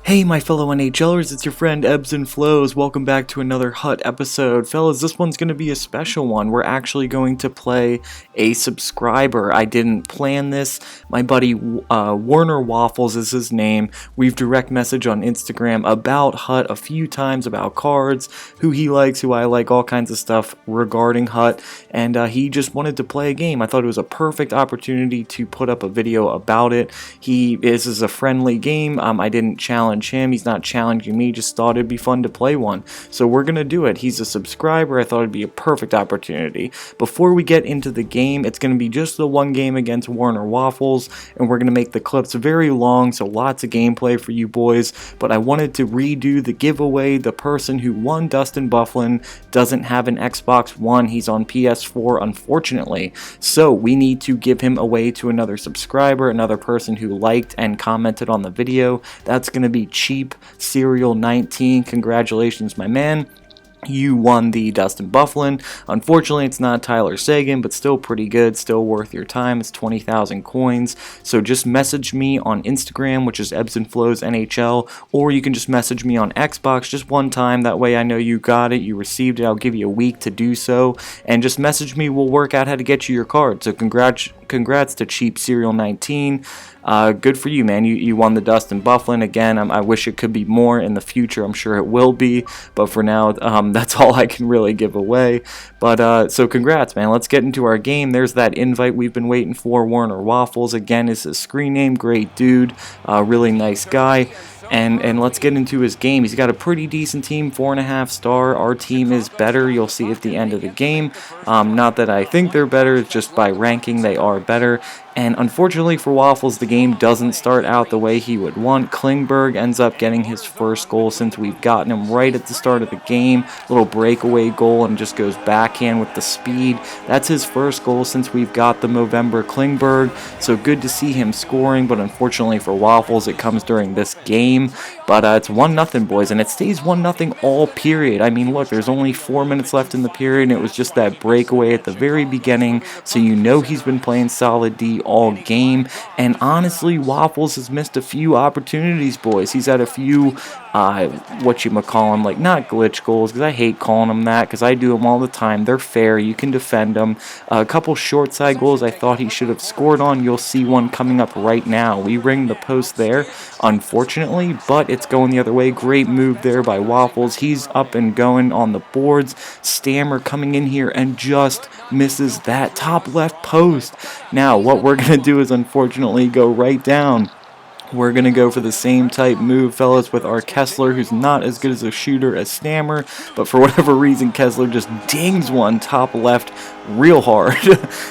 Hey my fellow NHLers, it's your friend Ebbs and Flows. Welcome back to another Hut episode. Fellas, this one's going to be a special one. We're actually going to play a subscriber. I didn't plan this. My buddy Warner Waffles is his name. We've direct messaged on Instagram about Hut a few times, about cards, who he likes, who I like, all kinds of stuff regarding Hut. And he just wanted to play a game. I thought it was a perfect opportunity to put up a video about it. This is a friendly game. I didn't challenge him, he's not challenging me, just thought it'd be fun to play one. So we're gonna do it. He's a subscriber. I thought it'd be a perfect opportunity. Before we get into the game, it's gonna be just the one game against Warner Waffles, and we're gonna make the clips very long, so lots of gameplay for you boys. But I wanted to redo the giveaway. The person who won, Dustin Bufflin, doesn't have an Xbox One. He's on PS4, unfortunately. So we need to give him away to another subscriber, another person who liked and commented on the video. That's gonna be Cheap Serial 19. Congratulations, my man. You won the Dustin Bufflin. Unfortunately, it's not Tyler Seguin, but still pretty good, still worth your time. It's 20,000 coins. So just message me on Instagram, which is Ebbs and Flows NHL, or you can just message me on Xbox just one time. That way I know you got it, you received it. I'll give you a week to do so. And just message me. We'll work out how to get you your card. So congrats to Cheap Serial 19. Good for you, man. You won the Dustin Bufflin. Again, I wish it could be more in the future. I'm sure it will be, but for now, that's all I can really give away. But so congrats, man. Let's get into our game. There's that invite we've been waiting for. Warner Waffles, again, is his screen name. Great dude, really nice guy. And let's get into his game. He's got a pretty decent team, 4.5 star. Our team is better. You'll see at the end of the game. Not that I think they're better, it's just by ranking they are better. And unfortunately for Waffles, the game doesn't start out the way he would want. Klingberg ends up getting his first goal since we've gotten him right at the start of the game. Little breakaway goal and just goes backhand with the speed. That's his first goal since we've got the Movember Klingberg. So good to see him scoring, but unfortunately for Waffles, it comes during this game. But it's 1-0, boys, and it stays 1-0 all period. I mean, look, there's only 4 minutes left in the period, and it was just that breakaway at the very beginning, so you know he's been playing solid D all game. And honestly, Waffles has missed a few opportunities, boys. He's had a few whatchamacallem, like, not glitch goals, because I hate calling them that, because I do them all the time. They're fair, you can defend them. A couple short side goals I thought he should have scored on. You'll see one coming up right now. We ring the post there, unfortunately, but it's going the other way. Great move there by Waffles. He's up and going on the boards. Stammer coming in here and just misses that top left post. Now, what we're going to do is unfortunately go right down. We're going to go for the same type move, fellas, with our Kessler, who's not as good as a shooter as Stammer, but for whatever reason, Kessler just dings one top left real hard.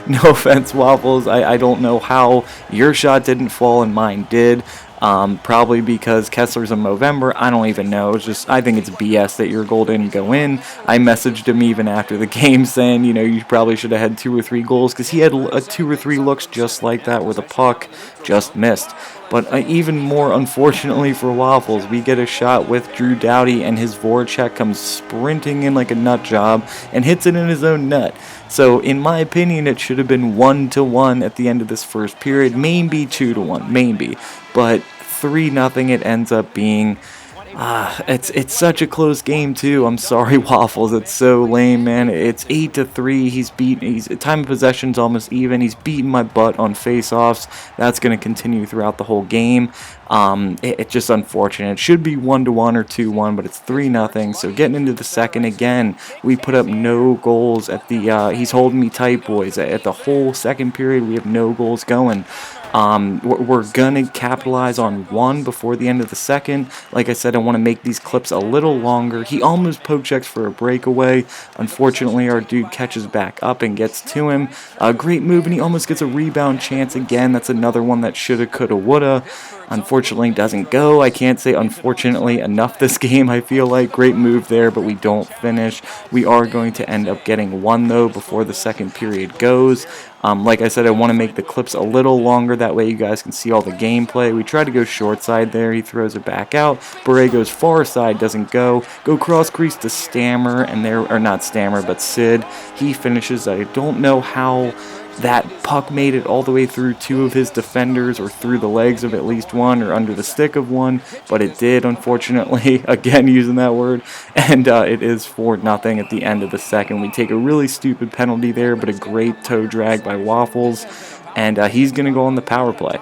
No offense, Waffles. I don't know how your shot didn't fall and mine did. Probably because Kessler's a Movember. I don't even know. It's just, I think it's BS that your goal didn't go in. I messaged him even after the game saying, you know, you probably should have had 2 or 3 goals, because he had 2 or 3 looks just like that where the puck just missed. But even more unfortunately for Waffles, we get a shot with Drew Doughty, and his Voracek comes sprinting in like a nut job and hits it in his own net. So in my opinion, it should have been 1-1 at the end of this first period, maybe 2-1, maybe. But 3-0 it ends up being. It's such a close game too. I'm sorry, Waffles. It's so lame, man. It's 8-3. He's time of possession's almost even. He's beating my butt on face-offs. That's going to continue throughout the whole game. It's just unfortunate. It should be 1-1 or 2-1, but it's 3-0. So getting into the second again, we put up no goals at the. He's holding me tight, boys. At the whole second period, we have no goals going. We're gonna capitalize on one before the end of the second. Like I said, I want to make these clips a little longer. He almost poke checks for a breakaway. Unfortunately, our dude catches back up and gets to him. A great move, and he almost gets a rebound chance again. That's another one that shoulda, coulda, woulda. Unfortunately, doesn't go. I can't say unfortunately enough this game, I feel like. Great move there, but we don't finish. We are going to end up getting one, though, before the second period goes. Like I said, I want to make the clips a little longer. That way you guys can see all the gameplay. We try to go short side there. He throws it back out. Beret goes far side, doesn't go. Go cross crease to Stammer, and there, or not Stammer, but Sid. He finishes. I don't know how That puck made it all the way through two of his defenders, or through the legs of at least one, or under the stick of one, but it did, unfortunately, again using that word, and it is 4-0 at the end of the second. We take a really stupid penalty there, but a great toe drag by Waffles, and he's going to go on the power play.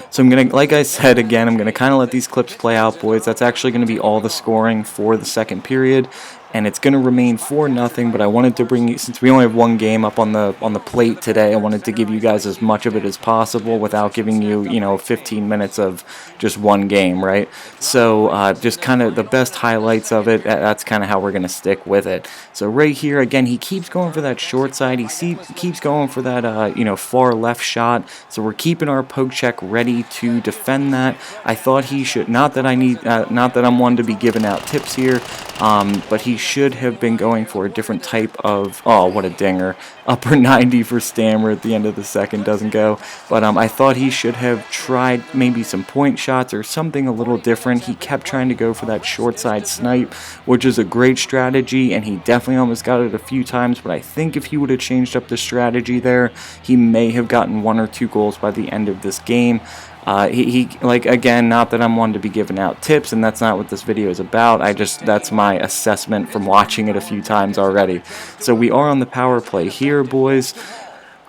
So I'm going to, like I said again, I'm going to kind of let these clips play out, boys. That's actually going to be all the scoring for the second period, and it's going to remain 4-0, but I wanted to bring you, since we only have one game up on the plate today, I wanted to give you guys as much of it as possible without giving you, 15 minutes of just one game, right? So just kind of the best highlights of it, that's kind of how we're going to stick with it. So right here, again, he keeps going for that short side, he keeps going for that, far left shot, so we're keeping our poke check ready to defend that. I thought he should, not that I'm one to be giving out tips here, but he should have been going for a different type of, oh, what a dinger, upper 90 for Stammer at the end of the second, doesn't go, but I thought he should have tried maybe some point shots or something a little different. He kept trying to go for that short side snipe, which is a great strategy, and he definitely almost got it a few times, but I think if he would have changed up the strategy there, he may have gotten 1 or 2 goals by the end of this game. He like, again, not that I'm one to be giving out tips, and that's not what this video is about. That's my assessment from watching it a few times already. So we are on the power play here, boys.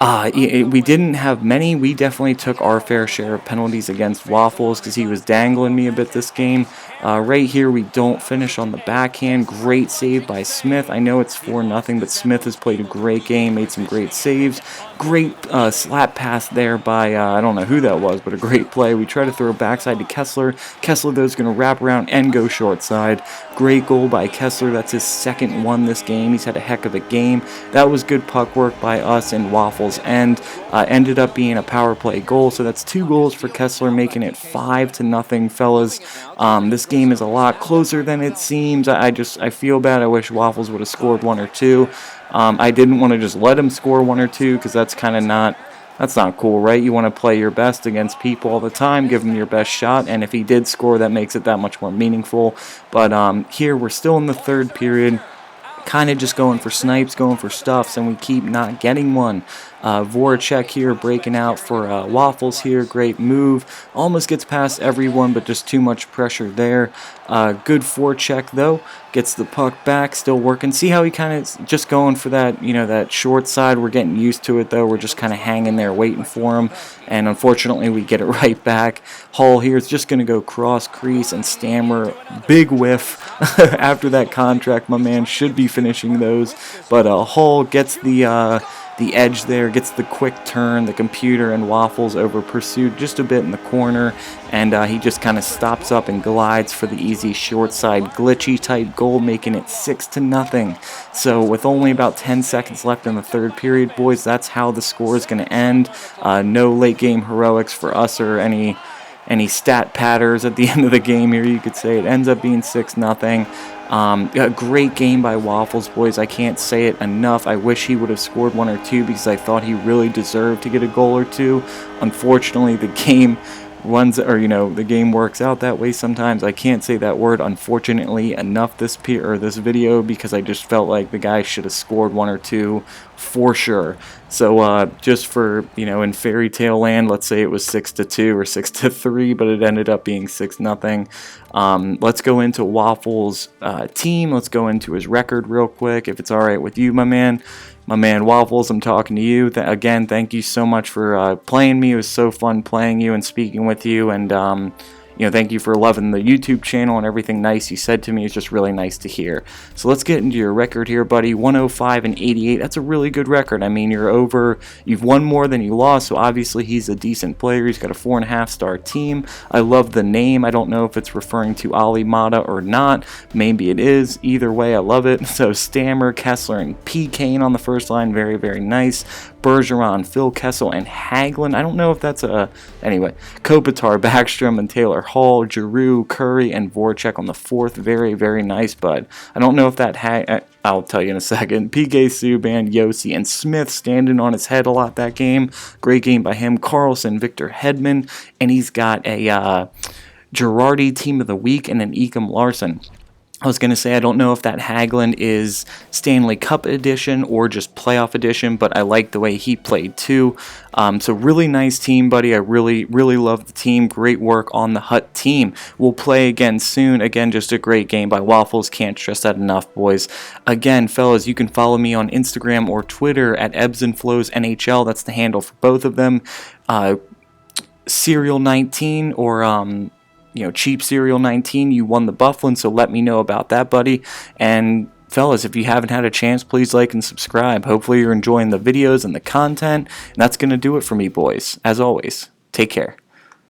We didn't have many. We definitely took our fair share of penalties against Waffles because he was dangling me a bit this game. Right here, we don't finish on the backhand. Great save by Smith. I know it's 4-0, but Smith has played a great game, made some great saves. Great slap pass there by, I don't know who that was, but a great play. We try to throw backside to Kessler. Kessler, though, is going to wrap around and go short side. Great goal by Kessler. That's his second one this game. He's had a heck of a game. That was good puck work by us and Waffles, and ended up being a power play goal. So that's 2 goals for Kessler, making it 5-0, fellas. This game is a lot closer than it seems. I feel bad. I wish Waffles would have scored 1 or 2. I didn't want to just let him score 1 or 2 because that's kind of not. That's not cool, right? You want to play your best against people all the time, give them your best shot, and if he did score, that makes it that much more meaningful. But here, we're still in the third period, kind of just going for snipes, going for stuffs, and we keep not getting one. Voracek here breaking out for Waffles here. Great move. Almost gets past everyone, but just too much pressure there. Good forecheck, though. Gets the puck back, still working. See how he kind of just going for that, that short side. We're getting used to it, though. We're just kind of hanging there waiting for him. And unfortunately, we get it right back. Hall here is just going to go cross crease and Stammer. Big whiff after that contract. My man should be finishing those. But Hall gets the edge there, gets the quick turn, the computer, and Waffles over pursued just a bit in the corner, and he just kind of stops up and glides for the easy short side glitchy type goal, making it 6-0. So with only about 10 seconds left in the third period, boys, that's how the score is going to end. No late game heroics for us or any stat patters at the end of the game here, you could say. It ends up being 6-0. A great game by Waffles, boys. I can't say it enough. I wish he would have scored 1 or 2 because I thought he really deserved to get a goal or 2. Unfortunately, the game the game works out that way sometimes. I can't say that word unfortunately enough this video because I just felt like the guy should have scored 1 or 2 for sure. So just for, in fairy tale land, let's say it was 6-2 or 6-3, but it ended up being 6-0. Let's go into Waffles' team. Let's go into his record real quick, if it's all right with you, my man. My man Waffles, I'm talking to you. Again, thank you so much for playing me. It was so fun playing you and speaking with you, and thank you for loving the YouTube channel and everything nice you said to me. It's just really nice to hear. So let's get into your record here, buddy. 105-88. That's a really good record. I mean, you've won more than you lost, so obviously he's a decent player. He's got a 4.5-star team. I love the name. I don't know if it's referring to Ali Mata or not. Maybe it is. Either way, I love it. So Stammer, Kessler, and P. Kane on the first line. Very, very nice. Bergeron, Phil Kessel, and Hagelin. I don't know if that's anyway. Kopitar, Backstrom, and Taylor Hall, Giroux, Curry, and Voracek on the fourth. Very, very nice, but I don't know if that I'll tell you in a second. PK Subban, Yossi, and Smith standing on his head a lot that game. Great game by him. Carlson, Victor Hedman, and he's got a Girardi Team of the Week and an Ecom Larson. I was going to say, I don't know if that Hagelin is Stanley Cup edition or just playoff edition, but I like the way he played too. So really nice team, buddy. I really love the team. Great work on the Hut team. We'll play again soon. Again, just a great game by Waffles. Can't stress that enough, boys. Again, fellas, you can follow me on Instagram or Twitter at Ebbs and Flows NHL. That's the handle for both of them. Serial 19 or Cheap Cereal 19, you won the Bufflin, so let me know about that, buddy. And fellas, if you haven't had a chance, please like and subscribe. Hopefully you're enjoying the videos and the content. And that's going to do it for me, boys. As always, take care.